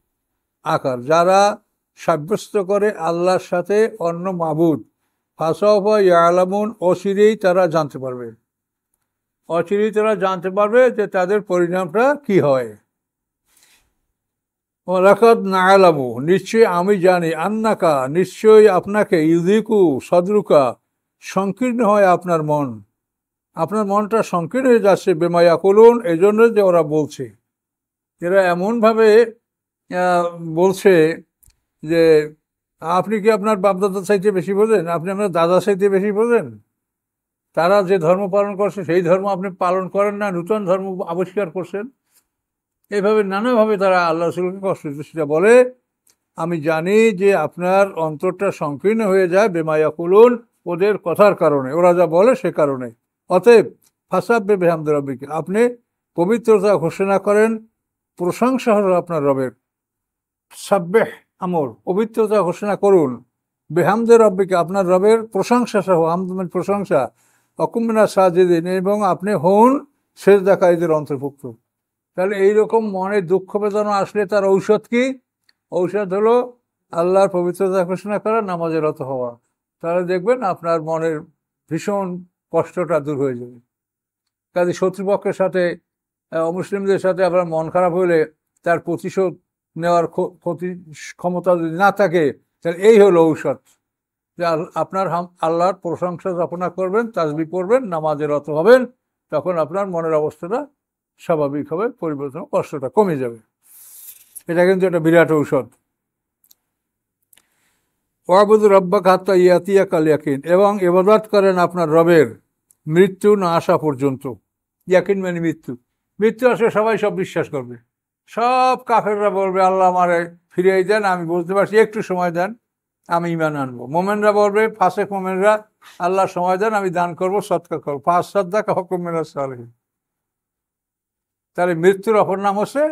আকার যারা সাব্যস্ত করে আল্লাহর সাথে অন্য মাবুদ, ফাসাউফা ইয়ালামুন, অচিরেই তারা জানতে পারবে, অচিরেই তারা জানতে পারবে যে তাদের পরিণামটা কি হয়। ওয়ালাকাদ না'লামু, নিশ্চয়ই আমি জানি, আন্নাকা, নিশ্চয়ই আপনাকে, ইউযিকু সদরুকা, সংকীর্ণ হয় আপনার মন, আপনার মনটা সংকীর্ণ হয়ে যাচ্ছে, বিমা ইয়াকুলুন, এই জন্য যে ওরা বলছে, এরা এমনভাবে বলছে যে আপনি কি আপনার বাপদাদার চাইতে বেশি বোঝেন, আপনি আপনার দাদার চাইতে বেশি বোঝেন, তারা যে ধর্ম পালন করছে সেই ধর্ম আপনি পালন করেন না, নূতন ধর্ম আবিষ্কার করছেন। এইভাবে নানাভাবে তারা আল্লাহ রাসূলকে কষ্ট দিচ্ছে। সেটা বলে আমি জানি যে আপনার অন্তরটা সংকীর্ণ হয়ে যায় বিমা ইয়াকুলুন, ওদের কথার কারণে, ওরা যা বলে সে কারণে। অতএব ফাসাব্বিহ বিহামদি রাব্বিকা, আপনি পবিত্রতা ঘোষণা করেন, প্রশংসা হলো আপনার রবের, সাব্বিহ আমর, পবিত্রতা ঘোষণা করুন, বিহামদি রাব্বিকা, আপনার রবের প্রশংসা সহ, হামদ মানে প্রশংসা, ওয়াকুম মিনাস সাজিদিন, এবং আপনি হন সেজদাকারীদের অন্তর্ভুক্ত। তাহলে এইরকম মনে দুঃখ বেদনা আসলে তার ঔষধ কি? ঔষধ হলো আল্লাহর পবিত্রতা ঘোষণা করা, নামাজে রত হওয়া। তাহলে দেখবেন আপনার মনের ভীষণ কষ্টটা দূর হয়ে যাবে। কাজে শত্রুপক্ষের সাথে, অমুসলিমদের সাথে আপনার মন খারাপ হলে তার প্রতিশোধ নেওয়ার ক্ষমতা যদি না থাকে, তাহলে এই হলো ঔষধ, যে আপনার আল্লাহর প্রশংসা যাপনা করবেন, তাসবিহ পড়বেন, নামাজে রত হবেন, তখন আপনার মনের অবস্থাটা স্বাভাবিক হবে, পরিবর্তন, কষ্টটা কমে যাবে। এটা কিন্তু একটা বিরাট ঔষধ। ওয়াবুদু রাব্বাকা হাত্তা ইয়াতিয়াকাল ইয়াকিন, এবং ইবাদত করেন আপনার রবের মৃত্যু না আসা পর্যন্ত। ইয়াকিন মানে মৃত্যু, মৃত্যু আসলে সবাই সব বিশ্বাস করবে, সব কাফেররা বলবে আল্লাহ আমারে ফিরিয়ে দেন, আমি বুঝতে পারছি, একটু সময় দেন, আমি ঈমান আনবো। মোমেনরা বলবে, ফাসেক মোমেনরা, আল্লাহ সময় দেন, আমি দান করবো, সদকা করবো, ফাসাদ্দাকা হুকুম মিনাস সালিহিন। তাহলে মৃত্যুর অপর নাম হচ্ছে